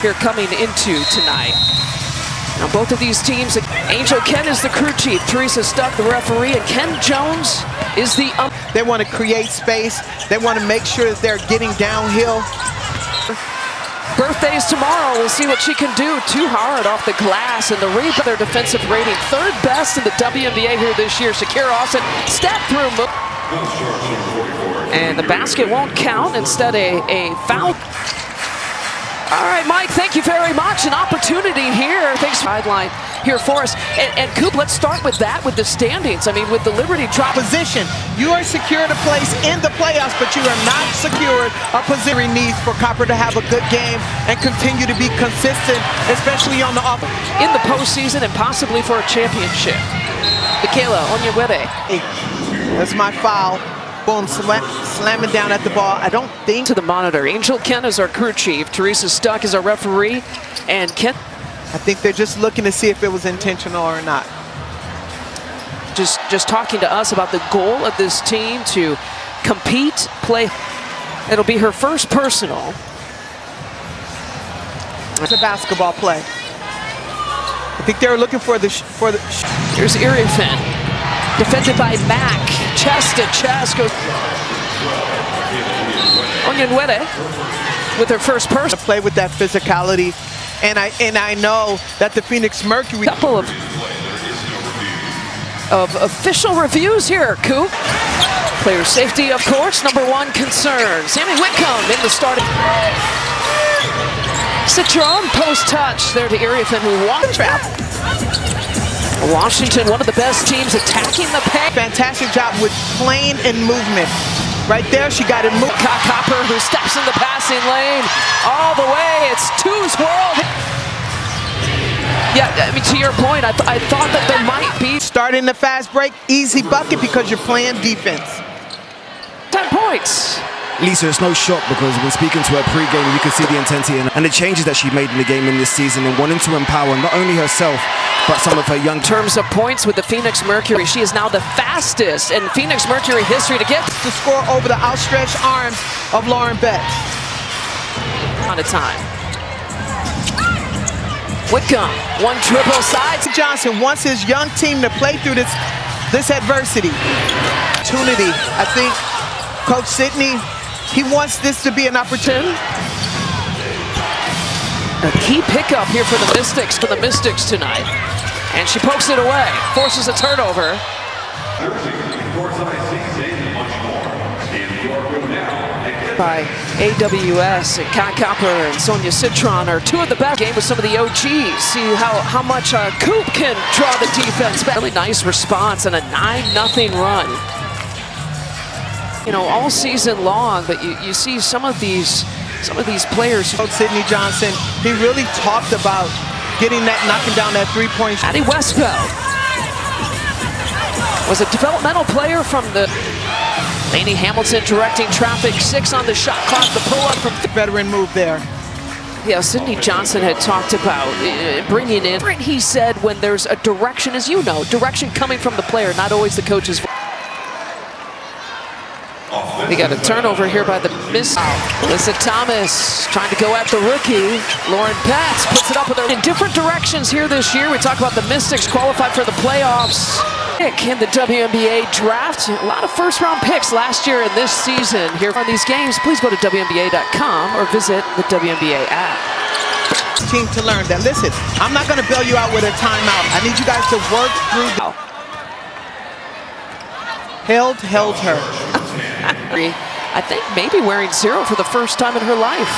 here coming into tonight. Now both of these teams, Angel Ken is the crew chief, Teresa Stuck the referee, and Ken Jones is the They want to create space. They want to make sure that they're getting downhill. Birthday's tomorrow. We'll see what she can do. Too hard off the glass, and the rebound, their defensive rating, third best in the WNBA here this year. Shakira Austin step through move. And the basket won't count. Instead, a foul. All right, Mike, thank you very much. An opportunity here. Thanks, sideline here for us. And Coop, let's start with that, with the standings. I mean, with the Liberty drop position, you are secured a place in the playoffs, but you are not secured a position needs for Copper to have a good game and continue to be consistent, especially on the offense. In the postseason and possibly for a championship. Michaela Onyenwere. Hey, that's my foul. Boom, slamming down at the ball. I don't think. To the monitor, Angel Ken is our crew chief, Teresa Stuck is our referee, and Ken. I think they're just looking to see if it was intentional or not. Just talking to us about the goal of this team to compete, play. It'll be her first personal. It's a basketball play. I think they were looking for the. Here's Iriefin, defended by Mack. Chest to chest goes Onyenwere with her first person. Play with that physicality, and I know that the Phoenix Mercury. Couple of official reviews here, Coop. Player safety, of course, #1 concern. Sammy Whitcomb in the starting. Citron post touch there to Iriefin, who won trap. Washington, one of the best teams attacking the paint. Fantastic job with playing and movement. Right there, she got it moved. Copper, who steps in the passing lane all the way. It's two's world. Yeah, I mean, to your point, I thought that there might be. Starting the fast break, easy bucket because you're playing defense. 10 points. Lisa, it's no shock because when speaking to her pre-game, you can see the intensity and the changes that she made in the game in this season and wanting to empower not only herself, but some of her young. In terms of points with the Phoenix Mercury, she is now the fastest in Phoenix Mercury history to get to score over the outstretched arms of Lauren Betts. On a time. Whitcomb, one dribble sides. Johnson wants his young team to play through this adversity. Opportunity, I think Coach Sidney, he wants this to be an opportunity. A key pickup here for the Mystics tonight. And she pokes it away, forces a turnover. By AWS and Kai Copper and Sonia Citron are two of the best. Game with some of the OGs. See how much Coop can draw the defense back. Really nice response and a 9-0 run. You know, all season long, but you see some of these players. Coach Sidney Johnson, he really talked about getting that, knocking down that three-point. Addie Westbell was a developmental player from the Lainey Hamilton directing traffic, 6 on the shot clock, the pull-up from veteran move there. Yeah, Sidney Johnson had talked about bringing in. He said when there's a direction, as you know, direction coming from the player, not always the coach's. We got a turnover here by the miss. Alyssa Thomas trying to go at the rookie. Lauren Betts puts it up with her in different directions here this year. We talk about the Mystics qualified for the playoffs. Pick in the WNBA draft. A lot of first-round picks last year and this season. Here on these games, please go to WNBA.com or visit the WNBA app. Team to learn that. Listen, I'm not going to bail you out with a timeout. I need you guys to work through. Held her. I think maybe wearing 0 for the first time in her life.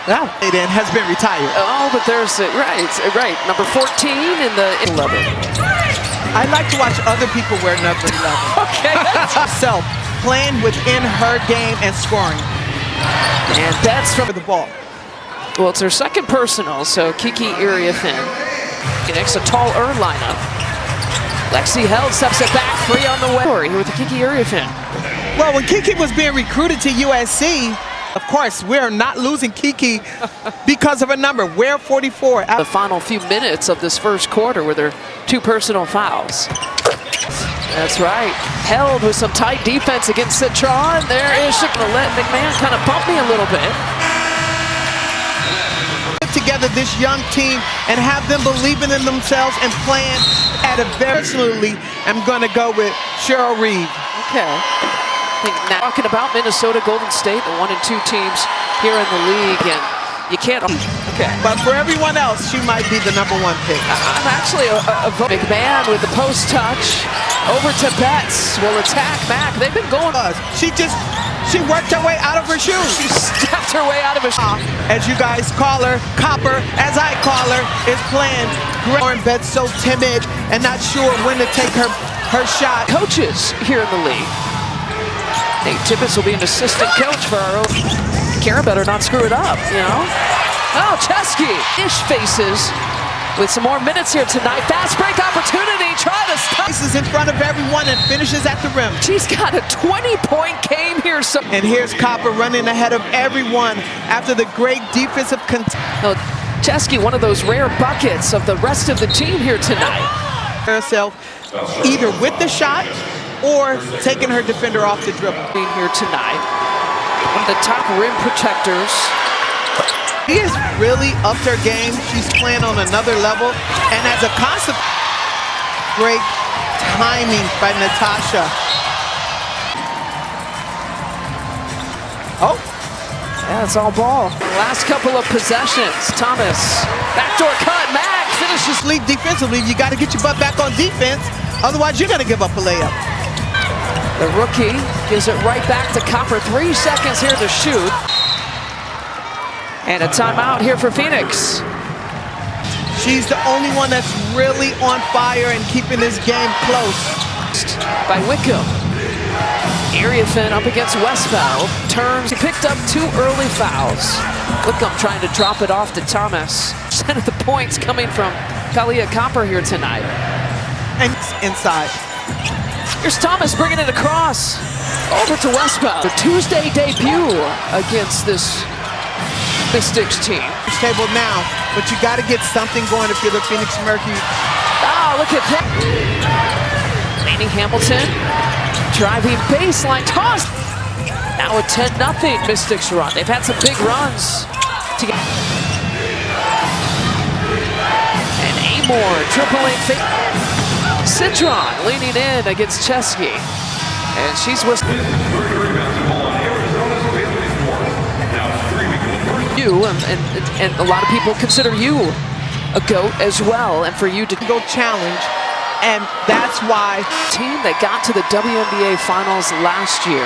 Yeah, Aiden has been retired. Oh, but there's right. Number 14 in the 11. I like to watch other people wear number 11. Okay. Herself playing within her game and scoring. And that's from the ball. Well, it's her second personal, so Kiki Iriefin connects a taller lineup. Lexi Held steps it back, 3 on the way. Here with the Kiki Iriefin. Well, when Kiki was being recruited to USC, of course, we're not losing Kiki because of a number. We're 44. The final few minutes of this first quarter with her 2 personal fouls. That's right. Held with some tight defense against Citron. There is Shakira. Let McMahon kind of bump me a little bit. together this young team and have them believing in themselves and playing at a very... Personally, I'm going to go with Cheryl Reed. Okay. I think now talking about Minnesota, Golden State, the 1 and 2 teams here in the league, and you can't. Okay. But for everyone else, she might be the #1 pick. I'm actually a McMahon with the post touch over to Betts. Will attack Mac. They've been going. She worked her way out of her shoes. She stepped her way out of her shoes. As you guys call her, Copper, as I call her, is playing. Lauren Betts so timid and not sure when to take her shot. Coaches here in the league. Nate Tibbetts will be an assistant coach for our own. Kara better not screw it up, you know? Oh, Chesky. Ish faces with some more minutes here tonight. Fast break opportunity. Try to stop. Places in front of everyone and finishes at the rim. She's got a 20-point game here. And here's Copper running ahead of everyone after the great defensive Chesky, one of those rare buckets of the rest of the team here tonight. Herself either with the shot or taking her defender off the dribble. Here tonight, one of the top rim protectors. She has really upped her game. She's playing on another level. And as a concept, great timing by Natasha. Oh. Yeah, it's all ball. Last couple of possessions. Thomas, backdoor cut. Mac finishes. Lead defensively. You got to get your butt back on defense. Otherwise, you're going to give up a layup. The rookie gives it right back to Copper. 3 seconds here to shoot. And a timeout here for Phoenix. She's the only one that's really on fire and keeping this game close. By Wickham. Ariafin up against Westfeld. Turns. He picked up 2 early fouls. Wickham trying to drop it off to Thomas. Percent of the points coming from Kalia Copper here tonight. And inside. Here's Thomas bringing it across. Over to Westfeld. The Tuesday debut against this Mystics team. Table now, but you got to get something going if you're the Phoenix Mercury. Oh, look at that. Lainey Hamilton driving baseline toss. Now a 10-0 Mystics run. They've had some big runs. And Amor dribbling. Citron leaning in against Chesky. And she's whistling. You and a lot of people consider you a GOAT as well, and for you to go challenge, and that's why team that got to the WNBA finals last year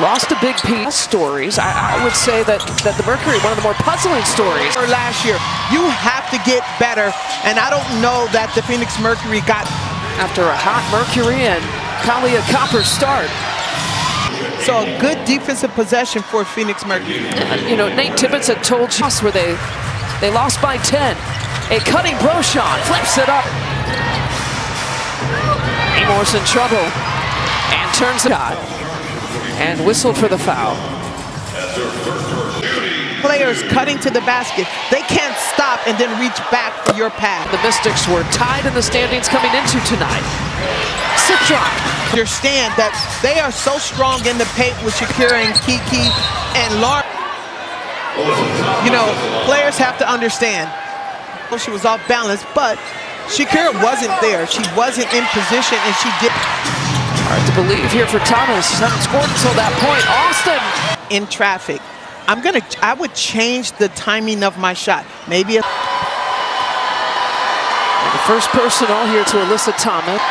lost a big piece. Stories, I would say that the Mercury, one of the more puzzling stories. For last year, you have to get better, and I don't know that the Phoenix Mercury got after a hot Mercury and Kalia Copper start. So a good defensive possession for Phoenix Mercury. You know, Nate Tibbetts had told you where they lost by 10. A cutting Brochon flips it up. Amor's in trouble and turns it out and whistled for the foul. Players cutting to the basket. They can't stop and then reach back for your pass. The Mystics were tied in the standings coming into tonight. Citron. Understand that they are so strong in the paint with Shakira and Kiki and Lauren. You know, players have to understand. She was off balance, but Shakira wasn't there. She wasn't in position, and she did. Hard to believe here for Thomas. Hasn't scored until that point. Austin in traffic. I would change the timing of my shot. Maybe the first personal here to Alyssa Thomas.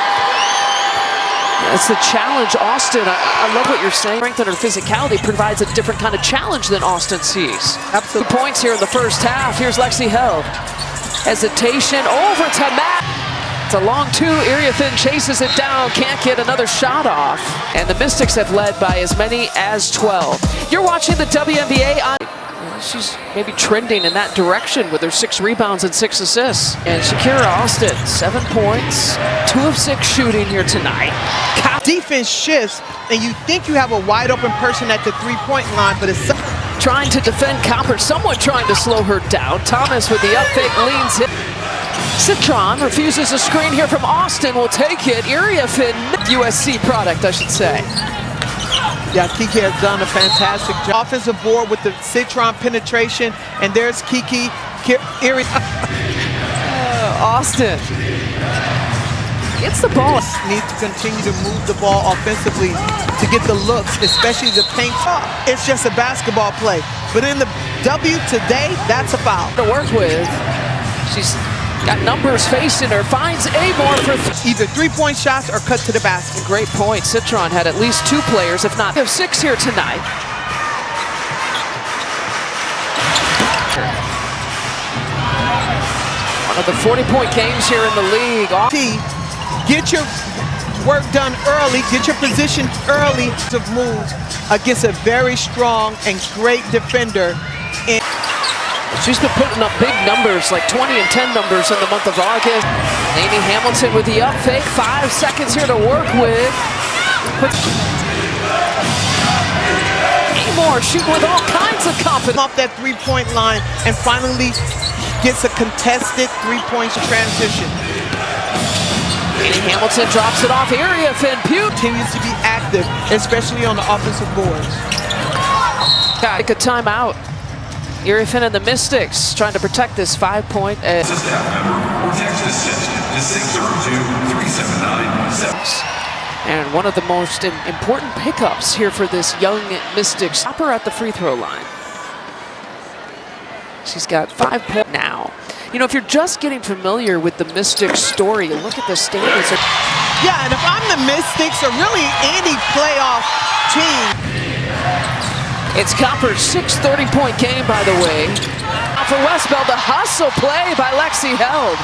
It's the challenge, Austin. I love what you're saying. Strength and her physicality provides a different kind of challenge than Austin sees. Absolutely. 2 points here in the first half. Here's Lexi Held. Hesitation over to Matt. It's a long 2. Ariafin chases it down. Can't get another shot off. And the Mystics have led by as many as 12. You're watching the WNBA on... She's maybe trending in that direction with her 6 rebounds and 6 assists. And Shakira Austin, 7 points, 2 of 6 shooting here tonight. Defense shifts, and you think you have a wide open person at the 3-point line, but it's trying to defend Copper, someone trying to slow her down. Thomas with the up fake leans it. Citron refuses a screen here from Austin, will take it. Ariafin, USC product, I should say. Yeah, Kiki has done a fantastic job. Offensive board with the Citron penetration, and there's Kiki Austin gets the ball. Need to continue to move the ball offensively to get the looks, especially the paint. It's just a basketball play. But in the W today, that's a foul. To work with. She's got numbers facing her. Finds Amore for either three-point shots or cut to the basket. Great point. Citron had at least 2 players, if not. They have 6 here tonight. One of the 40-point games here in the league. Get your work done early, get your position early to move against a very strong and great defender. She's been putting up big numbers, like 20 and 10 numbers in the month of August. Amy Hamilton with the up fake. 5 seconds here to work with. Amore shooting with all kinds of confidence. Off that three-point line and finally gets a contested three-point transition. Amy Hamilton drops it off. Area Finn Pugh continues to be active, especially on the offensive boards. Take a timeout. Area Finn and the Mystics trying to protect this 5-point. And one of the most important pickups here for this young Mystics. Stop her at the free throw line. She's got 5 points now. You know, if you're just getting familiar with the Mystics story, look at the standards. Yeah, and if I'm the Mystics or really any playoff team. It's Copper's 6th 30-point game, by the way. For Westbell, the hustle play by Lexi Held.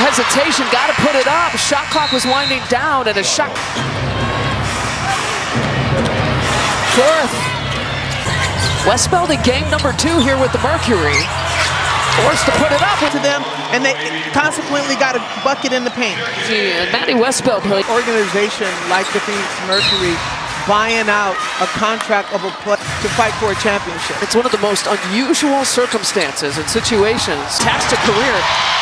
Hesitation, got to put it up. Shot clock was winding down, and a shot. 4th. Westbell in game number 2 here with the Mercury. Forced to put it up to them, and they consequently got a bucket in the paint. And Maddie Westbell played. Organization like the Phoenix Mercury buying out a contract of a play to fight for a championship. It's one of the most unusual circumstances and situations. Attached a career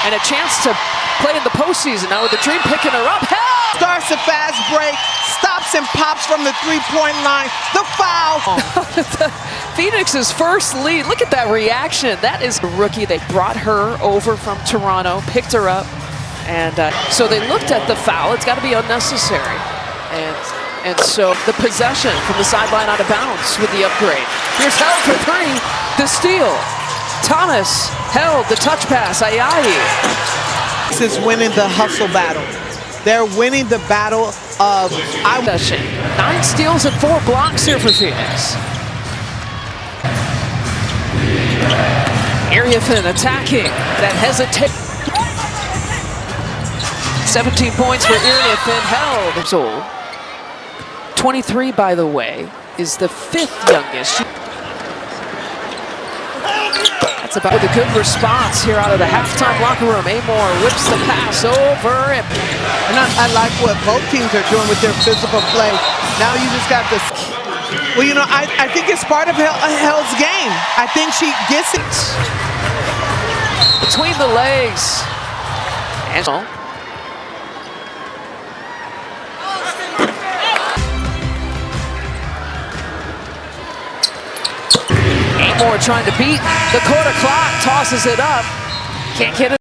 and a chance to play in the postseason. Now with the Dream picking her up. Hell! Starts a fast break, stops and pops from the three-point line. The foul! Phoenix's first lead. Look at that reaction. That is a rookie. They brought her over from Toronto, picked her up, and so they looked at the foul. It's got to be unnecessary. And so the possession from the sideline out of bounds with the upgrade. Here's Held for 3. The steal. Thomas Held the touch pass. Ayayi. This is winning the hustle battle. They're winning the battle of possession. 9 steals and 4 blocks here for Phoenix. Area Finn attacking. That hesitate. 17 points for Area Finn. Held. It's old. 23, by the way, is the 5th youngest. That's about with a good response here out of the halftime locker room. Amore whips the pass over. And I like what both teams are doing with their physical play. Now you just got this. Well, you know, I think it's part of Held's game. I think she gets it. Between the legs. And Amore trying to beat the quarter clock, tosses it up. Can't get it.